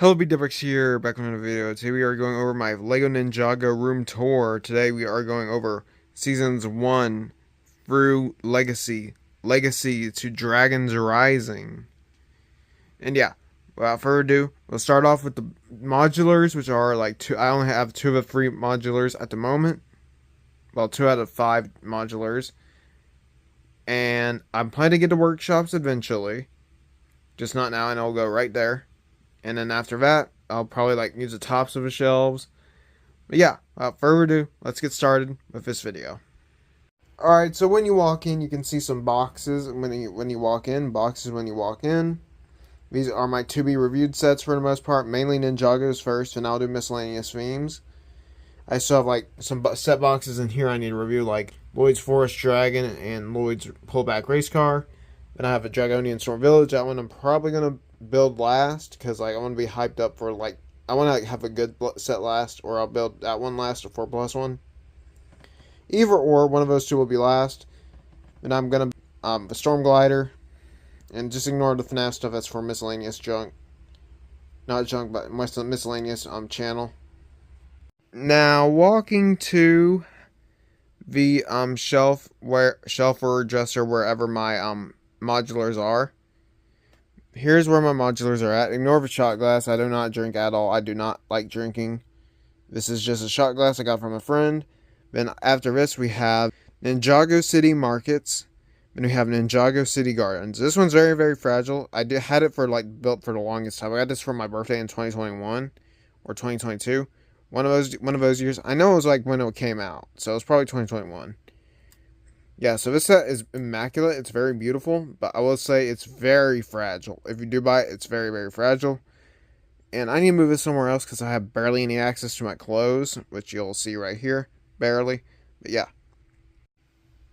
Hello, BWX here, back on another video. Today we are going over my LEGO Ninjago room tour. Today we are going over Seasons 1 through Legacy to Dragons Rising. And yeah, without further ado, we'll start off with the modulars, which are like two. I only have 2 of the 3 modulars at the moment. Well, 2 out of 5 modulars. And I'm planning to get the workshops eventually. Just not now, and I'll go right there. And then after that, I'll probably use the tops of the shelves. But yeah, without further ado, let's get started with this video. Alright, so when you walk in, you can see some boxes when you walk in. Boxes when you walk in. These are my to be reviewed sets for the most part. Mainly Ninjagos first, and I'll do miscellaneous themes. I still have some set boxes in here I need to review, like Lloyd's Forest Dragon and Lloyd's Pullback Race Car. Then I have a Dragonian Storm Village. That one I'm probably going to build last because I want to be hyped up for I want to have a good set last, or I'll build that one last, a 4+1. Either or, one of those two will be last. And I'm gonna the Storm Glider, and just ignore the FNAF stuff. That's for miscellaneous junk, not junk, but miscellaneous channel. Now walking to the shelf or dresser wherever my modulars are. Here's where my modulars are at. Ignore the shot glass. I do not drink at all. I do not like drinking. This is just a shot glass I got from a friend. Then after this, we have Ninjago City Markets. Then we have Ninjago City Gardens. This one's very, very fragile. I had it for built for the longest time. I got this for my birthday in 2021 or 2022. One of those years. I know it was when it came out, so it was probably 2021. Yeah, so this set is immaculate. It's very beautiful, but I will say it's very fragile. If you do buy it, it's very, very fragile. And I need to move this somewhere else because I have barely any access to my clothes, which you'll see right here. Barely. But yeah.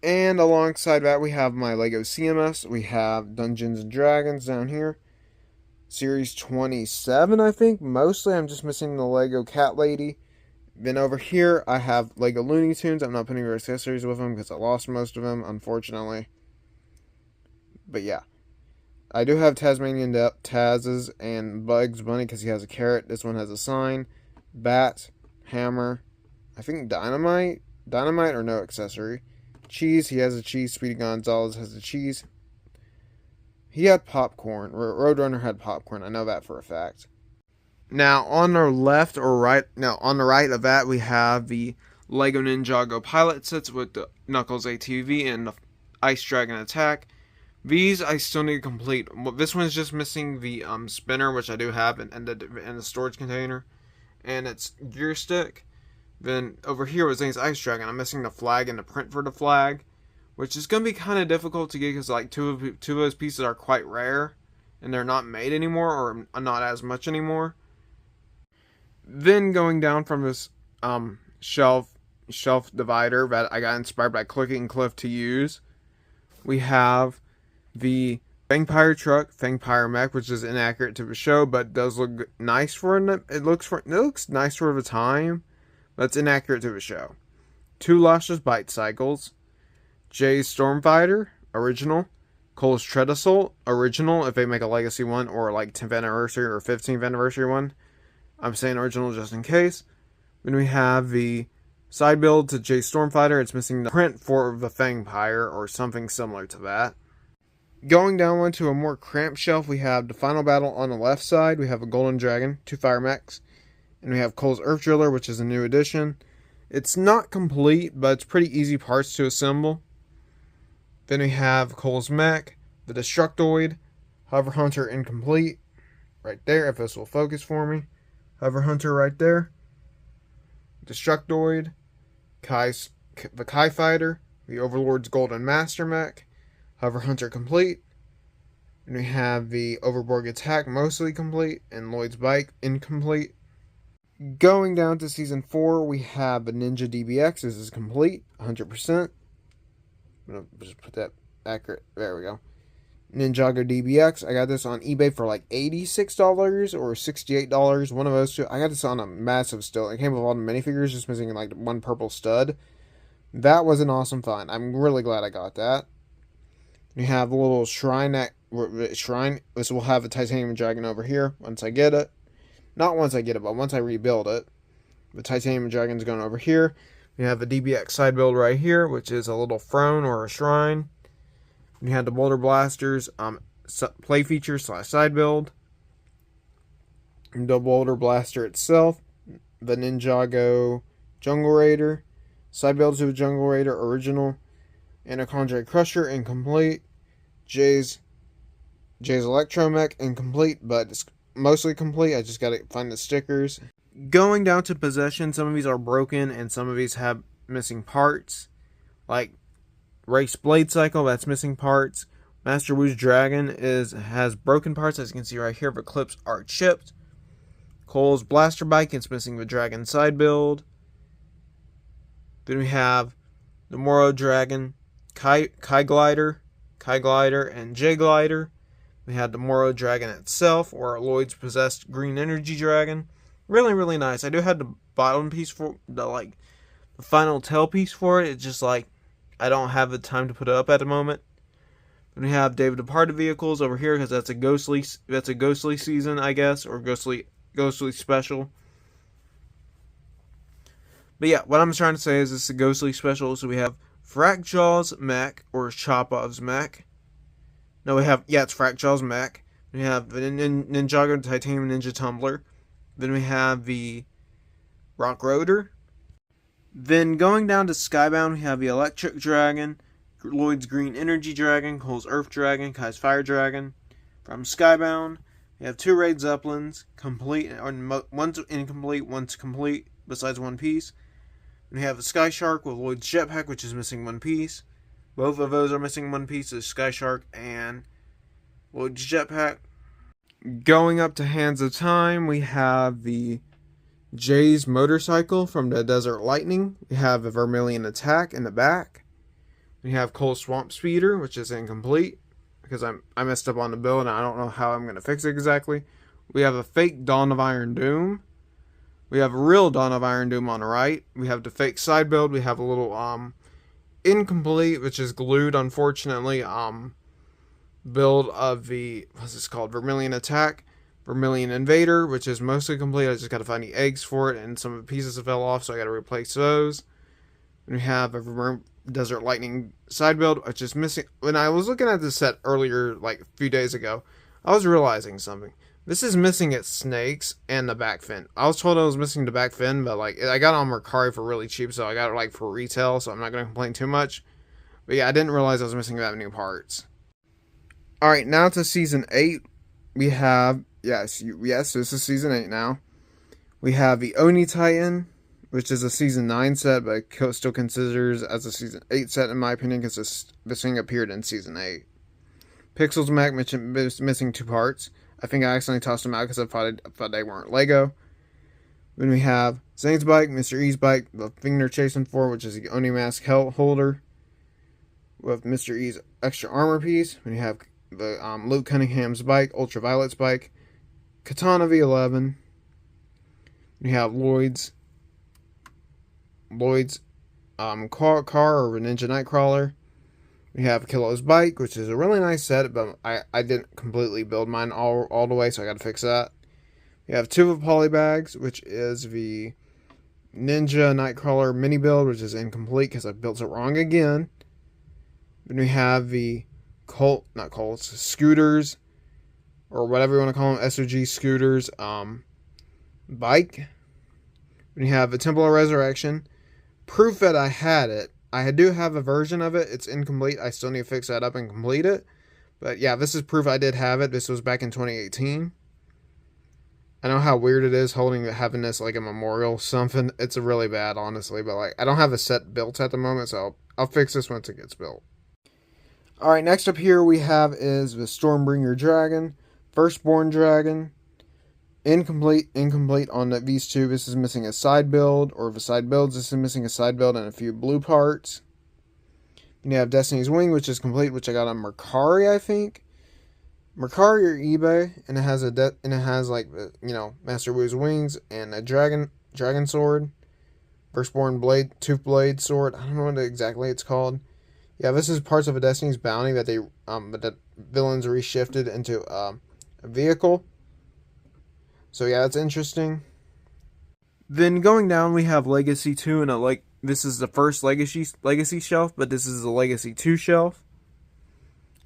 And alongside that, we have my LEGO CMS. We have Dungeons & Dragons down here. Series 27, I think. Mostly, I'm just missing the LEGO Cat Lady. Then over here, I have LEGO Looney Tunes. I'm not putting accessories with them because I lost most of them, unfortunately. But yeah. I do have Tasmanian Taz's and Bugs Bunny because he has a carrot. This one has a sign. Bat, hammer, I think dynamite or no accessory. Cheese, he has a cheese. Speedy Gonzalez has a cheese. He had popcorn. Roadrunner had popcorn. I know that for a fact. Now, on the left or right, no, on the right of that, we have the LEGO Ninjago pilot sets with the Knuckles ATV and the Ice Dragon Attack. These I still need to complete. This one's just missing the spinner, which I do have in the storage container, and its gear stick. Then over here with Zane's Ice Dragon, I'm missing the flag and the print for the flag, which is going to be kind of difficult to get because two of those pieces are quite rare, and they're not made anymore, or not as much anymore. Then going down from this shelf divider that I got inspired by Clicking Cliff to use, we have the Fangpire truck, Fangpire mech, which is inaccurate to the show, but does look nice for it looks nice for the time, but it's inaccurate to the show. 2 Luscious Bite Cycles, Jay's Stormfighter original, Cole's Tread Assault original if they make a Legacy one or 10th anniversary or 15th anniversary one. I'm saying original just in case. Then we have the side build to Jay Stormfighter. It's missing the print for the Fangpire or something similar to that. Going down one to a more cramped shelf, we have the final battle on the left side. We have a Golden Dragon, 2 Fire Mechs. And we have Cole's Earth Driller, which is a new addition. It's not complete, but it's pretty easy parts to assemble. Then we have Cole's Mech, the Destructoid, Hover Hunter incomplete. Right there, if this will focus for me. Hover Hunter right there. Destructoid. The Kai Fighter. The Overlord's Golden Master Mech. Hover Hunter complete. And we have the Overborg Attack mostly complete. And Lloyd's Bike incomplete. Going down to Season 4, we have the Ninja DBX. This is complete. 100%. I'm going to just put that accurate. There we go. Ninjago DBX. I got this on eBay for $86 or $68. One of those two. I got this on a massive still. It came with all the minifigures, just missing one purple stud. That was an awesome find. I'm really glad I got that. We have a little shrine. This will have a titanium dragon over here once I get it. Not once I get it, but once I rebuild it. The titanium dragon's going over here. We have a DBX side build right here, which is a little throne or a shrine. We have the boulder blasters play feature / side build. The boulder blaster itself, the Ninjago jungle raider, side build to a jungle raider original, Anaconda Crusher incomplete, Jay's Electromech incomplete, but it's mostly complete. I just gotta find the stickers. Going down to possession, some of these are broken and some of these have missing parts. Like Race Blade Cycle, that's missing parts. Master Wu's Dragon has broken parts, as you can see right here. The clips are chipped. Cole's Blaster Bike, it's missing the Dragon side build. Then we have the Moro Dragon, Kai Glider, and J Glider. We had the Moro Dragon itself, or Lloyd's Possessed Green Energy Dragon. Really, really nice. I do have the bottom piece for the final tail piece for it. It's just I don't have the time to put it up at the moment. Then we have David Departed vehicles over here because that's a ghostly season, I guess, or ghostly special. But yeah, what I'm trying to say is this is a ghostly special. So we have Frackjaw's mech, or Chopov's mech. No, it's Frackjaw's mech. We have the Ninjago Titanium Ninja Tumbler. Then we have the Rock Rotor. Then going down to Skybound, we have the Electric Dragon, Lloyd's Green Energy Dragon, Cole's Earth Dragon, Kai's Fire Dragon. From Skybound, we have 2 Raid Zeppelins, complete, or one's incomplete, one's complete, besides one piece. And we have the Sky Shark with Lloyd's Jetpack, which is missing one piece. Both of those are missing one piece, the Sky Shark and Lloyd's Jetpack. Going up to Hands of Time, we have the Jay's Motorcycle from the Desert Lightning. We have a Vermilion Attack in the back. We have Cole's Swamp Speeder, which is incomplete because I messed up on the build and I don't know how I'm going to fix it exactly. We have a fake Dawn of Iron Doom. We have a real Dawn of Iron Doom on the right. We have the fake side build. We have a little incomplete, which is glued, unfortunately, build of the, what's this called, Vermilion Attack, Vermilion Invader, which is mostly complete. I just got to find the eggs for it, and some of the pieces fell off, so I got to replace those. And we have a Desert Lightning side build, which is missing. When I was looking at this set earlier, a few days ago, I was realizing something. This is missing its snakes and the back fin. I was told I was missing the back fin, but I got it on Mercari for really cheap, so I got it for retail, so I'm not going to complain too much. But yeah, I didn't realize I was missing that many parts. Alright, now to Season 8. We have, yes, this is Season 8 now. We have the Oni Titan, which is a Season 9 set, but still considers as a Season 8 set in my opinion, because this thing appeared in Season 8. Pixel's Mech missing 2 parts. I think I accidentally tossed them out because I thought they weren't Lego. Then we have Zane's bike, Mr. E's bike, the thing they're chasing for, which is the Oni Mask holder, with Mr. E's extra armor piece. We have the Luke Cunningham's bike, Ultraviolet's bike, Katana V11. We have Lloyd's car or Ninja Nightcrawler. We have Kilo's bike, which is a really nice set, but I didn't completely build mine all the way, so I got to fix that. We have 2 of Polybags, which is the Ninja Nightcrawler mini build, which is incomplete because I built it wrong again. Then we have the Scooters, or whatever you want to call them, SOG Scooters bike. We have the Temple of Resurrection. Proof that I had it. I do have a version of it. It's incomplete. I still need to fix that up and complete it. But yeah, this is proof I did have it. This was back in 2018. I know how weird it is having this like a memorial something. It's really bad, honestly. But I don't have a set built at the moment, so I'll fix this once it gets built. Alright, next up here we have is the Stormbringer Dragon, Firstborn Dragon. Incomplete on these 2. This is missing a side build, or if a side builds, this is missing a side build and a few blue parts. Then you have Destiny's Wing, which is complete, which I got on Mercari, I think. Mercari or eBay, and it has Master Wu's wings and a dragon sword, Firstborn blade, tooth blade sword. I don't know what exactly it's called. Yeah, this is parts of a Destiny's Bounty that that villains reshifted into a vehicle. So yeah, it's interesting. Then going down, we have Legacy 2, and this is the first Legacy shelf, but this is the Legacy 2 shelf.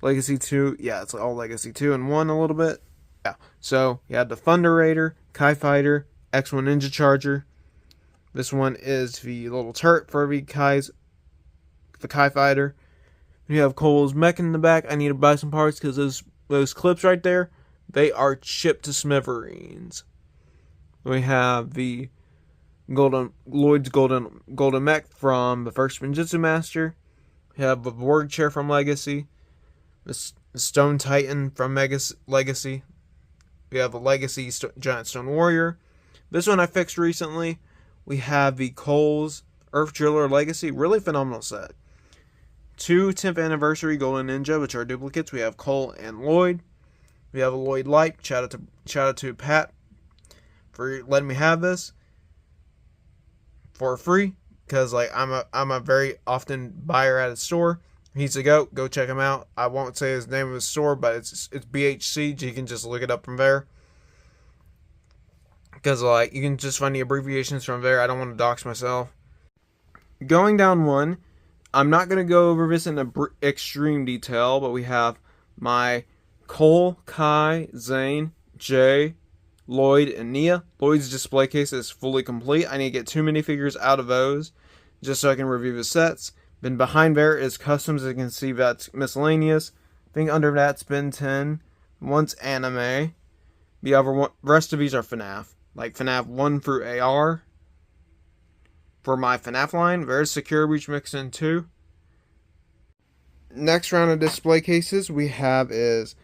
Legacy 2, yeah, it's all Legacy 2 in one a little bit. Yeah, so you have the Thunder Raider, Kai Fighter, X1 Ninja Charger. This one is the little turret for the Kai Fighter. You have Cole's mech in the back. I need to buy some parts because those clips right there, they are chipped to smithereens. We have the Lloyd's golden mech from the first Spinjitzu Master. We have the Borg chair from Legacy. The Stone Titan from Legacy. We have a Legacy Giant Stone Warrior. This one I fixed recently. We have the Cole's Earth Driller Legacy. Really phenomenal set. 2 10th Anniversary Golden Ninja, which are duplicates. We have Cole and Lloyd. We have a Lloyd Light. Shout out to Pat for letting me have this for free, because I'm a very often buyer at his store. He's a goat. Go check him out. I won't say his name of his store, but it's BHC. You can just look it up from there, because you can just find the abbreviations from there. I don't want to dox myself. Going down one, I'm not going to go over this in extreme detail, but we have my Cole, Kai, Zane, Jay, Lloyd, and Nia. Lloyd's display case is fully complete. I need to get 2 minifigures out of those just so I can review the sets. Then behind there is customs. As you can see, that's miscellaneous. I think under that's Ben 10. One's anime. The rest of these are FNAF. Like FNAF 1 through AR. For my FNAF line, there's Secure Breach Mix in 2. Next round of display cases we have is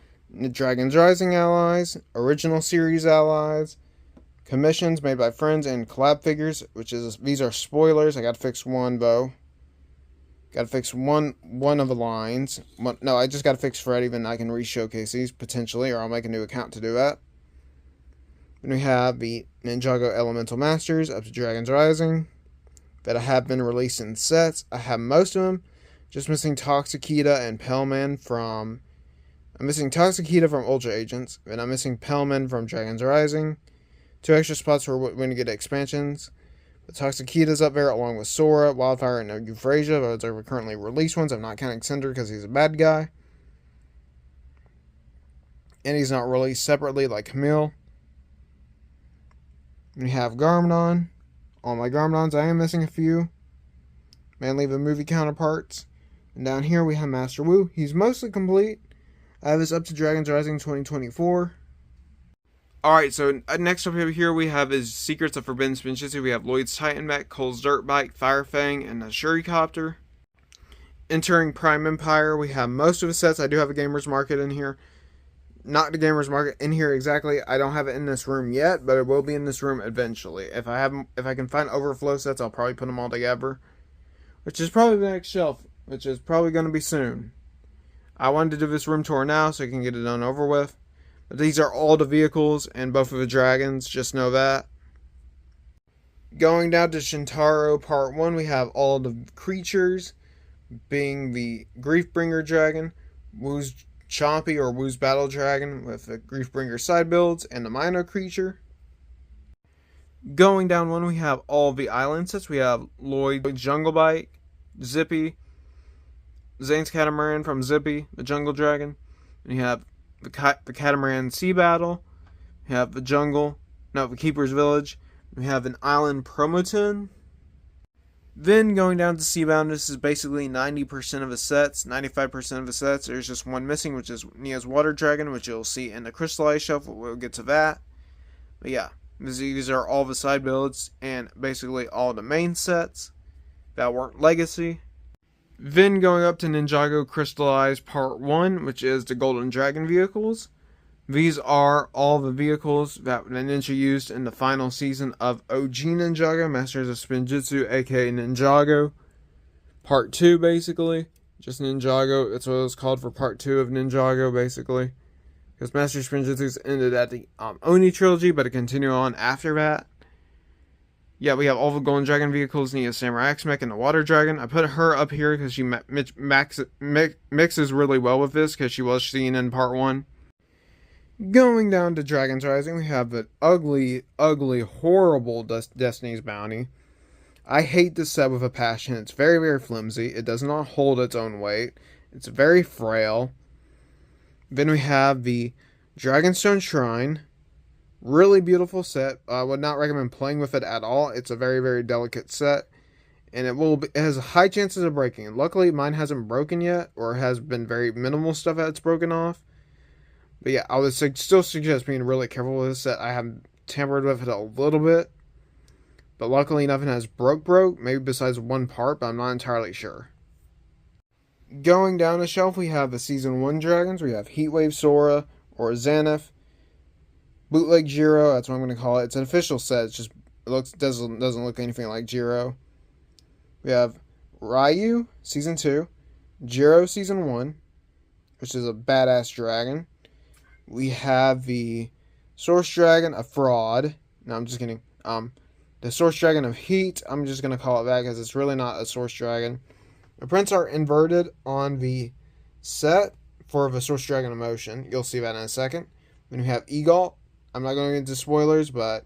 Dragon's Rising allies, original series allies, commissions made by friends, and collab figures, these are spoilers. I gotta fix one though. Gotta fix one of the lines. No, I just gotta fix Freddy, then I can re-showcase these potentially, or I'll make a new account to do that. Then we have the Ninjago Elemental Masters up to Dragon's Rising that have been released in sets. I have most of them. Just missing Toxikita and Pellman from... I'm missing Toxikita from Ultra Agents, and I'm missing Pellman from Dragon's Rising. 2 extra spots for when to get expansions. The Toxikita's up there along with Sora, Wildfire, and Euphrasia. Those are currently released ones. I'm not counting Cinder because he's a bad guy. And he's not released separately like Camille. We have Garmadon. All my Garmadons, I am missing a few. Mainly the movie counterparts. And down here we have Master Wu. He's mostly complete. I have this up to Dragon's Rising 2024. Alright, so next up here we have is Secrets of Forbidden Spinjitzu. We have Lloyd's Titan Mech, Cole's Dirt Bike, Firefang, and a Shuricopter. Entering Prime Empire, we have most of the sets. I do have a Gamers Market in here. Not the Gamers Market in here exactly. I don't have it in this room yet, but it will be in this room eventually. If I can find overflow sets, I'll probably put them all together. Which is probably the next shelf, which is probably going to be soon. I wanted to do this room tour now so I can get it done over with. But these are all the vehicles and both of the dragons, just know that. Going down to Shintaro Part 1, we have all the creatures, being the Griefbringer Dragon, Wu's Chompy or Wu's Battle Dragon with the Griefbringer side builds, and the Mino Creature. Going down one, we have all the island sets. We have Lloyd's Jungle Bike, Zippy, Zane's Catamaran from Zippy, the Jungle Dragon. And you have the Catamaran Sea Battle. We have the Keeper's Village. We have an Island Promoton. Then going down to Seabound, this is basically 90% of the sets, 95% of the sets. There's just one missing, which is Nia's Water Dragon, which you'll see in the Crystalized shelf. We'll get to that. But yeah, these are all the side builds and basically all the main sets that weren't Legacy. Then going up to Ninjago Crystalized Part 1, which is the Golden Dragon vehicles. These are all the vehicles that the Ninja used in the final season of OG Ninjago, Masters of Spinjitzu, aka Ninjago. Part 2, basically. Just Ninjago, that's what it was called for Part 2 of Ninjago, basically. Because Masters of Spinjitsu ended at the Oni trilogy, but it continued on after that. Yeah, we have all the Golden Dragon vehicles, Nia's Samurai X Mech, and the Water Dragon. I put her up here because she mixes really well with this, because she was seen in Part 1. Going down to Dragons Rising, we have an ugly, ugly, horrible Destiny's Bounty. I hate this set with a passion. It's very, very flimsy. It does not hold its own weight. It's very frail. Then we have the Dragonstone Shrine. Really beautiful set. I would not recommend playing with it at all. It's a very, very delicate set. And it has high chances of breaking. Luckily, mine hasn't broken yet, or has been very minimal stuff that's broken off. But yeah, I would still suggest being really careful with this set. I have tampered with it a little bit, but luckily nothing has broke, maybe besides one part, but I'm not entirely sure. Going down the shelf, we have the Season 1 Dragons. We have Heatwave Sora, or Zaneth, Bootleg Jiro, that's what I'm going to call it. It's an official set, doesn't look anything like Jiro. We have Ryu, Season 2, Jiro, Season 1, which is a badass dragon. We have the Source Dragon, a fraud. No, I'm just kidding. The Source Dragon of Heat, I'm just going to call it that because it's really not a Source Dragon. The prints are inverted on the set for the Source Dragon emotion. You'll see that in a second. Then we have Egalt. I'm not going to get into spoilers, but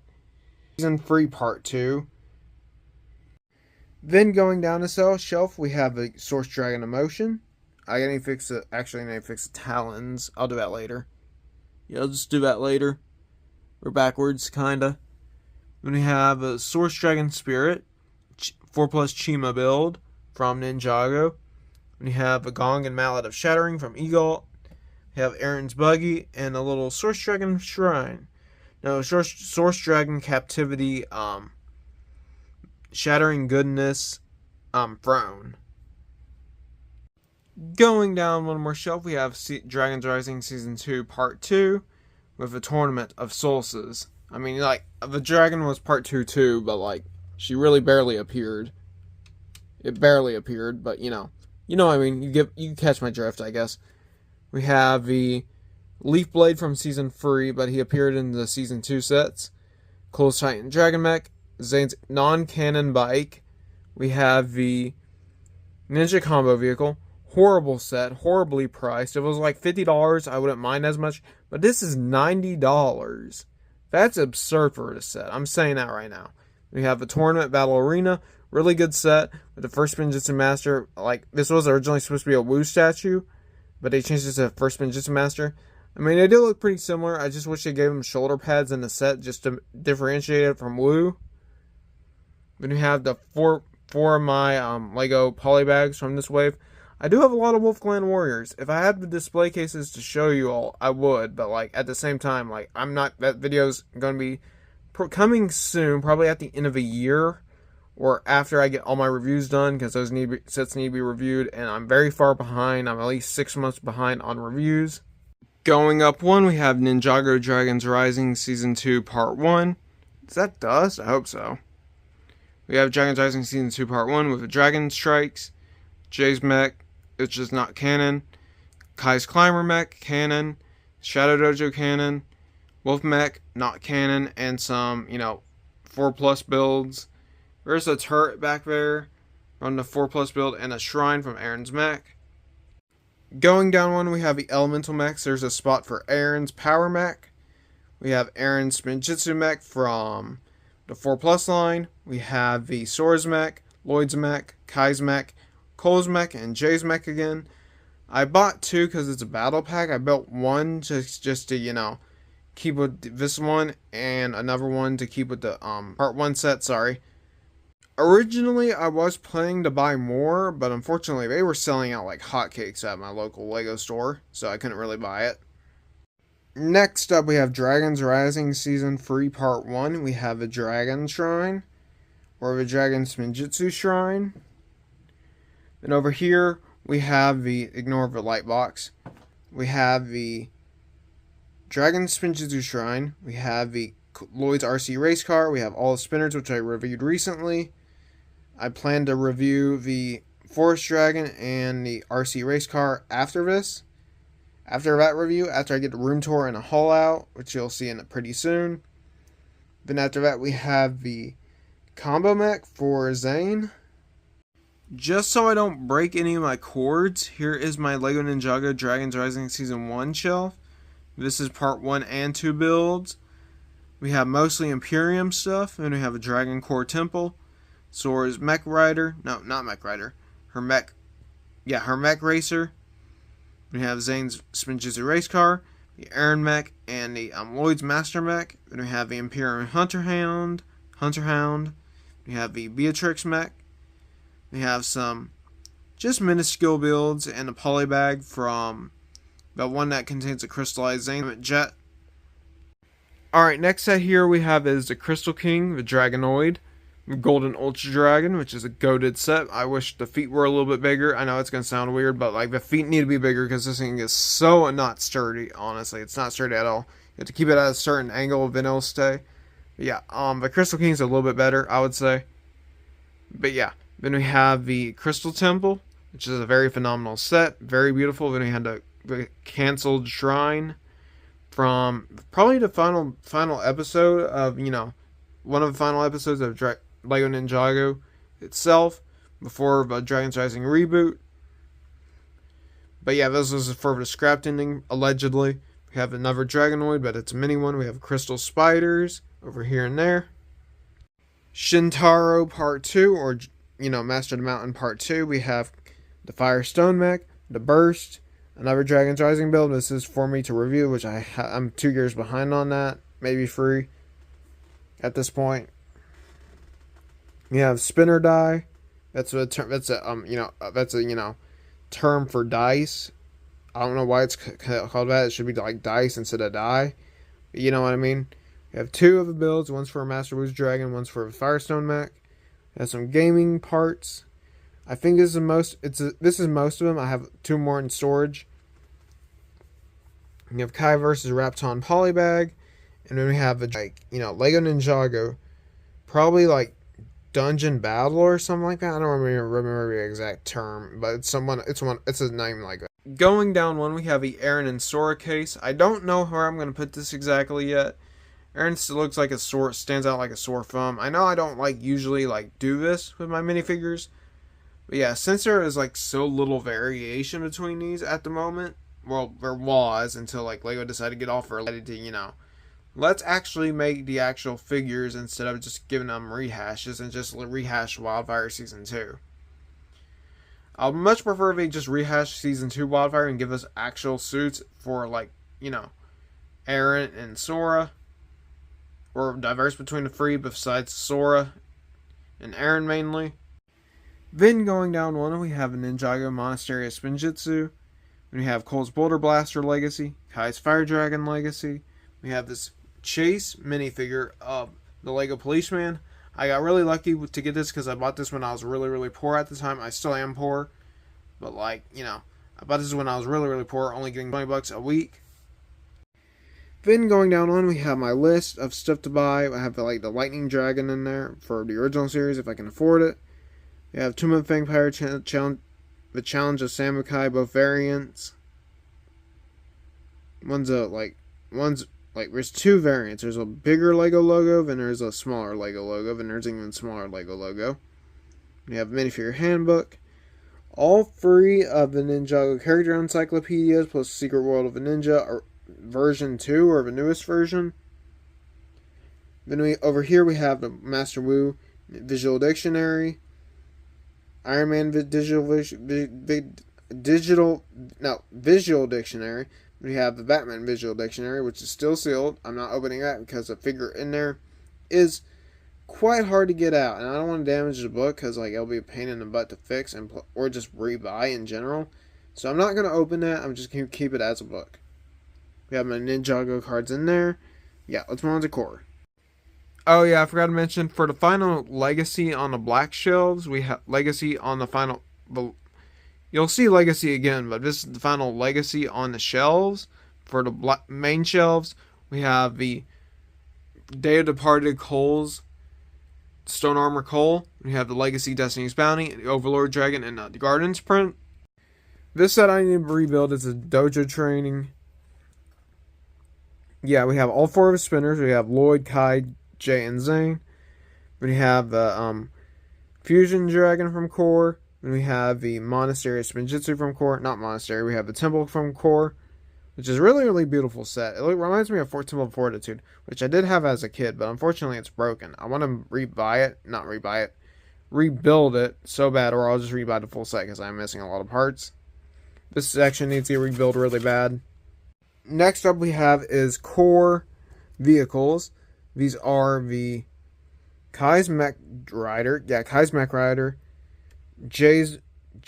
Season 3 Part 2. Then going down the shelf, we have the Source Dragon emotion. I need to fix the talons. I'll do that later. Yeah, I'll just do that later. We're backwards, kinda. Then we have a Source Dragon Spirit, 4+ Chima build from Ninjago. Then we have a Gong and Mallet of Shattering from Egalt. We have Aaron's Buggy and a little Source Dragon Shrine. No, Source Dragon Captivity, Shattering Goodness, Throne. Going down one more shelf, we have Dragons Rising Season 2 Part 2 with a Tournament of Solstices. I mean, like, the dragon was Part 2 too, but, like, she really barely appeared. It barely appeared, but, you know what I mean. You catch my drift, I guess. We have the Leaf Blade from Season 3, but he appeared in the Season 2 sets. Cole's Titan Dragon Mech, Zane's non-canon bike. We have the Ninja Combo Vehicle. Horrible set, horribly priced. If it was like $50, I wouldn't mind as much, but this is $90. That's absurd for a set. I'm saying that right now. We have a Tournament Battle Arena, really good set with the first Spinjitzu Master. Like, this was originally supposed to be a Wu statue, but they changed it to first Spinjitzu Master. I mean, they do look pretty similar. I just wish they gave them shoulder pads in the set just to differentiate it from Wu. Then we have the four of my Lego polybags from this wave. I do have a lot of Wolf Clan Warriors. If I had the display cases to show you all, I would. But, like, at the same time, like, that video's going to be coming soon, probably at the end of a year, or after I get all my reviews done, because those sets need to be reviewed, and I'm very far behind. I'm at least 6 months behind on reviews. Going up one, we have Ninjago Dragons Rising Season 2 Part 1. Is that dust? I hope so. We have Dragons Rising Season 2 Part 1 with the Dragon Strikes, Jay's Mech, which is not canon, Kai's Climber Mech, canon, Shadow Dojo canon, Wolf Mech, not canon, and some, 4+ builds. There's a turret back there from the 4+ build and a shrine from Aaron's Mech. Going down one, we have the Elemental Mechs. There's a spot for Aaron's Power Mech. We have Aaron's Spinjitzu Mech from the 4+ line. We have the Sora's Mech, Lloyd's Mech, Kai's Mech, Cole's Mech, and Jay's Mech again. I bought 2 because it's a battle pack. I built one just to, keep with this one, and another one to keep with the Part 1 set, sorry. Originally, I was planning to buy more, but unfortunately, they were selling out like hotcakes at my local Lego store, so I couldn't really buy it. Next up, we have Dragons Rising Season 3 Part 1. We have the Dragon Shrine, or the Dragon Spinjitzu Shrine. And over here, we have ignore the light box. We have the Dragon Spinjitzu Shrine. We have the Lloyd's RC race car. We have all the spinners, which I reviewed recently. I plan to review the Forest Dragon and the RC race car after this. After that review, after I get the room tour and a haul out, which you'll see in it pretty soon. Then after that, we have the combo mech for Zane. Just so I don't break any of my cords, here is my Lego Ninjago Dragons Rising Season 1 shelf. This is part 1 and 2 builds. We have mostly Imperium stuff, and we have a Dragon Core Temple. Sora's Mech Rider. No, not Mech Rider. Her Mech Racer. We have Zane's Spinjitzu Race Car, the Aaron Mech, and the Lloyd's Master Mech. Then we have the Imperium Hunter Hound. We have the Beatrix Mech. We have some just minuscule builds and a polybag from the one that contains a crystallized Zane jet. Alright, next set here we have is the Crystal King, the Dragonoid, Golden Ultra Dragon, which is a goated set. I wish the feet were a little bit bigger. I know it's going to sound weird, but like the feet need to be bigger because this thing is so not sturdy, honestly. It's not sturdy at all. You have to keep it at a certain angle of it'll stay. But yeah, the Crystal King's a little bit better, I would say. But yeah, then we have the Crystal Temple, which is a very phenomenal set. Very beautiful. Then we had the Cancelled Shrine from probably the final episode of, one of the final episodes of Lego Ninjago itself, before Dragon's Rising reboot. But yeah, this was for the scrapped ending, allegedly. We have another Dragonoid, but it's a mini one. We have Crystal Spiders over here and there. Shintaro Part 2, or, Master of the Mountain Part 2. We have the Firestone Mech, the Burst, another Dragon's Rising build. This is for me to review, which I'm 2 years behind on that. Maybe 3 at this point. We have Spinner Die. That's a term for dice. I don't know why it's called that. It should be like dice instead of die. But you know what I mean. We have 2 of the builds. One's for a Master Wu's Dragon. One's for a Firestone Mech. We have some gaming parts. I think this is most. This is most of them. I have 2 more in storage. We have Kai versus Rapton Polybag, and then we have Lego Ninjago, probably like Dungeon Battle or something like that. I don't remember the exact term, but it's a name like that. Going down one, we have the Aaron and Sora case. I don't know where I'm going to put this exactly yet. Aaron still looks like a Sora, stands out like a sore thumb. I know I don't usually do this with my minifigures, but yeah, since there is so little variation between these at the moment, well, there was until Lego decided to get off or to, let's actually make the actual figures instead of just giving them rehashes and just rehash Wildfire Season 2. I'll much prefer if they just rehash Season 2 Wildfire and give us actual suits for Aaron and Sora, or diverse between the 3 besides Sora and Aaron mainly. Then going down one, we have a Ninjago Monastery of Spinjitzu. We have Cole's Boulder Blaster Legacy, Kai's Fire Dragon Legacy. We have this Chase minifigure of the Lego Policeman. I got really lucky to get this because I bought this when I was really, really poor at the time. I still am poor. But I bought this when I was really, really poor, only getting $20 a week. Then going down one, we have my list of stuff to buy. I have the Lightning Dragon in there for the original series if I can afford it. We have Tomb of Fang Pirate Challenge. The Challenge of Samukai, both variants. There's 2 variants. There's a bigger Lego logo, then there's a smaller Lego logo, then there's an even smaller Lego logo. We have Minifigure Handbook. All 3 of the Ninjago character encyclopedias, plus Secret World of a Ninja, or version 2, or the newest version. Then over here we have the Master Wu Visual Dictionary. Iron Man Visual Dictionary. We have the Batman Visual Dictionary, which is still sealed. I'm not opening that because the figure in there is quite hard to get out, and I don't want to damage the book because it'll be a pain in the butt to fix or just rebuy in general. So I'm not going to open that. I'm just going to keep it as a book. We have my Ninjago cards in there. Yeah, let's move on to core. Oh yeah, I forgot to mention, for the final Legacy on the black shelves, we have Legacy on the final... You'll see Legacy again, but this is the final Legacy on the shelves. For the main shelves, we have the Day of Departed Cole's Stone Armor Cole. We have the Legacy Destiny's Bounty, the Overlord Dragon, and the Gardens print. This set I need to rebuild is a Dojo Training. Yeah, we have all 4 of the spinners. We have Lloyd, Kai, Jay, and Zane. We have the Fusion Dragon from Core. And we have the Monastery of Spinjitzu from Core. Not Monastery. We have the Temple from Core. which is really, really beautiful set. It reminds me of Fort Temple of Fortitude, which I did have as a kid, but unfortunately it's broken. I want to rebuild it so bad, or I'll just rebuy the full set because I'm missing a lot of parts. This section needs to get rebuilt really bad. Next up we have is core vehicles. These are the Kai's Mech Rider, Jay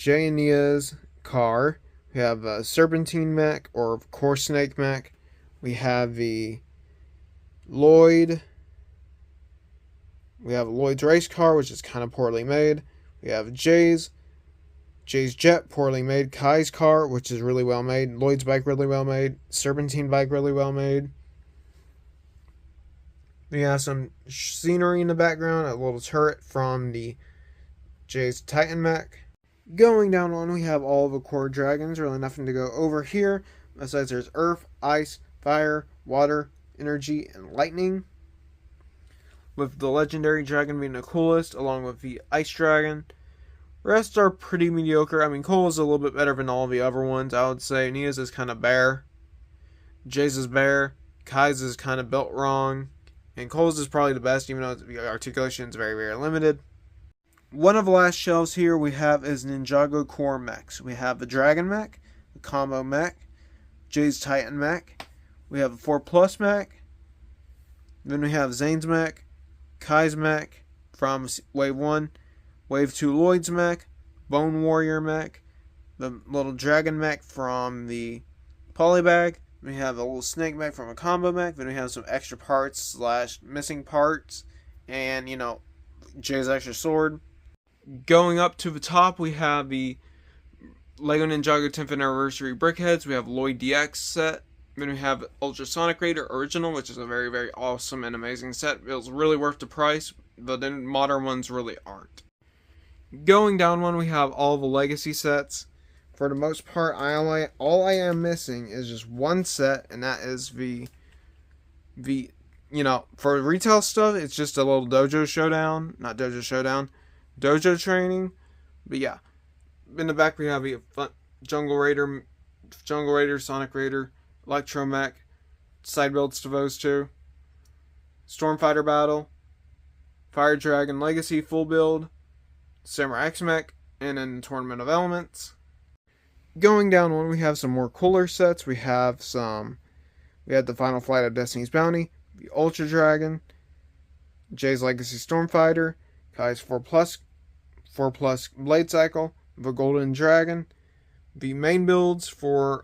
and Nia's car. We have a Serpentine Mech, or Core Snake Mech. We have the Lloyd. We have Lloyd's race car, which is kind of poorly made. We have Jay's jet, poorly made. Kai's car, which is really well made. Lloyd's bike, really well made. Serpentine bike, really well made. We have some scenery in the background, a little turret from the Jay's Titan mech. Going down one, we have all the core dragons. Really nothing to go over here. Besides, there's earth, ice, fire, water, energy, and lightning. With the legendary dragon being the coolest, along with the ice dragon. Rest are pretty mediocre. I mean, Cole is a little bit better than all the other ones, I would say. Nia's is kind of bare. Jay's is bare. Kai's is kind of built wrong. And Cole's is probably the best, even though the articulation is very, very limited. One of the last shelves here we have is Ninjago core mechs. We have the Dragon mech, the Combo mech, Jay's Titan mech. We have a 4 Plus mech. Then we have Zane's mech, Kai's mech from Wave 1, Wave 2 Lloyd's mech, Bone Warrior mech, the little Dragon mech from the Polybag. We have a little Snake mech from a Combo mech. Then we have some extra parts / missing parts. And, Jay's extra sword. Going up to the top, we have the LEGO Ninjago 10th Anniversary Brickheads. We have Lloyd DX set. Then we have Ultrasonic Raider Original, which is a very, very awesome and amazing set. It was really worth the price, but then modern ones really aren't. Going down one, we have all the Legacy sets. For the most part, all I am missing is just one set, and that is for retail stuff, it's just a little Dojo Showdown. Not Dojo Showdown. Dojo Training. But yeah. In the back, we have a Jungle Raider, Sonic Raider, Electromech, side builds to those two. Stormfighter Battle, Fire Dragon Legacy full build, Samurai X Mech, and then Tournament of Elements. Going down one, we have some more cooler sets. We had the Final Flight of Destiny's Bounty, the Ultra Dragon, Jay's Legacy Stormfighter, Kai's 4 Plus Blade Cycle, the Golden Dragon, the main builds for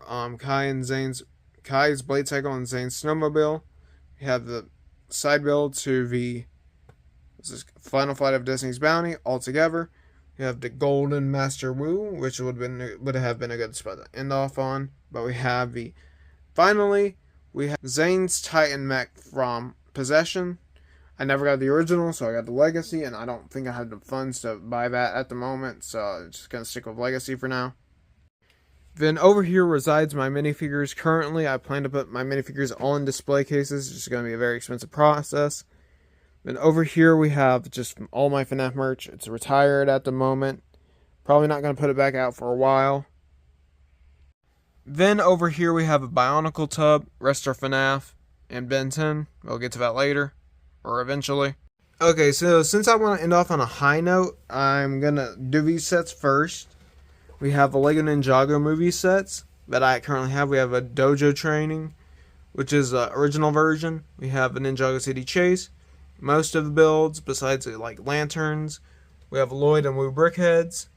Kai's Blade Cycle and Zane's Snowmobile. We have the side build to the Final Flight of Destiny's Bounty all together. We have the Golden Master Wu, which would have been a good spot to end off on. But we have finally we have Zane's Titan mech from Possession. I never got the original, so I got the Legacy, and I don't think I have the funds to buy that at the moment, so I'm just gonna stick with Legacy for now. Then over here resides my minifigures. Currently, I plan to put my minifigures all in display cases. It's just going to be a very expensive process. Then over here we have just all my FNAF merch. It's retired at the moment. Probably not going to put it back out for a while. Then over here we have a Bionicle tub, rest are FNAF, and Ben 10. We'll get to that later, or eventually. Okay, so since I want to end off on a high note, I'm going to do these sets first. We have the LEGO Ninjago movie sets that I currently have. We have a Dojo Training, which is the original version. We have a Ninjago City Chase. Most of the builds, besides like lanterns, we have Lloyd and Wu Brickheads.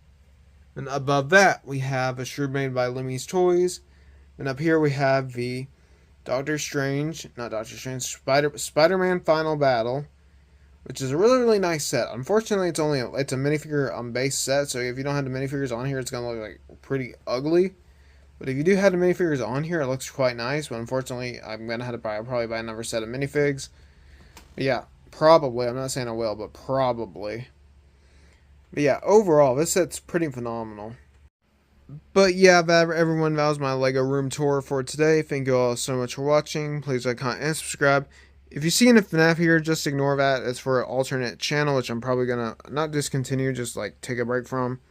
And above that, we have a Shroud made by Lemmy's Toys. And up here we have the Spider-Man Final Battle, which is a really, really nice set. Unfortunately, it's a minifigure base set, so if you don't have the minifigures on here, it's going to look like pretty ugly. But if you do have the minifigures on here, it looks quite nice. But unfortunately, I'm going to have to probably buy another set of minifigs. But yeah, probably. I'm not saying I will, but probably. But yeah, overall, this set's pretty phenomenal. But yeah, everyone, that was my LEGO room tour for today. Thank you all so much for watching. Please like, comment, and subscribe. If you see any FNAF here, just ignore that. It's for an alternate channel, which I'm probably going to not discontinue, just take a break from.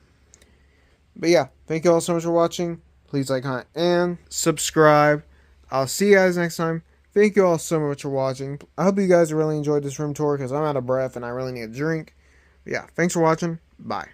But yeah, thank you all so much for watching. Please like, comment, and subscribe. I'll see you guys next time. Thank you all so much for watching. I hope you guys really enjoyed this room tour because I'm out of breath and I really need a drink. But yeah, thanks for watching. Bye.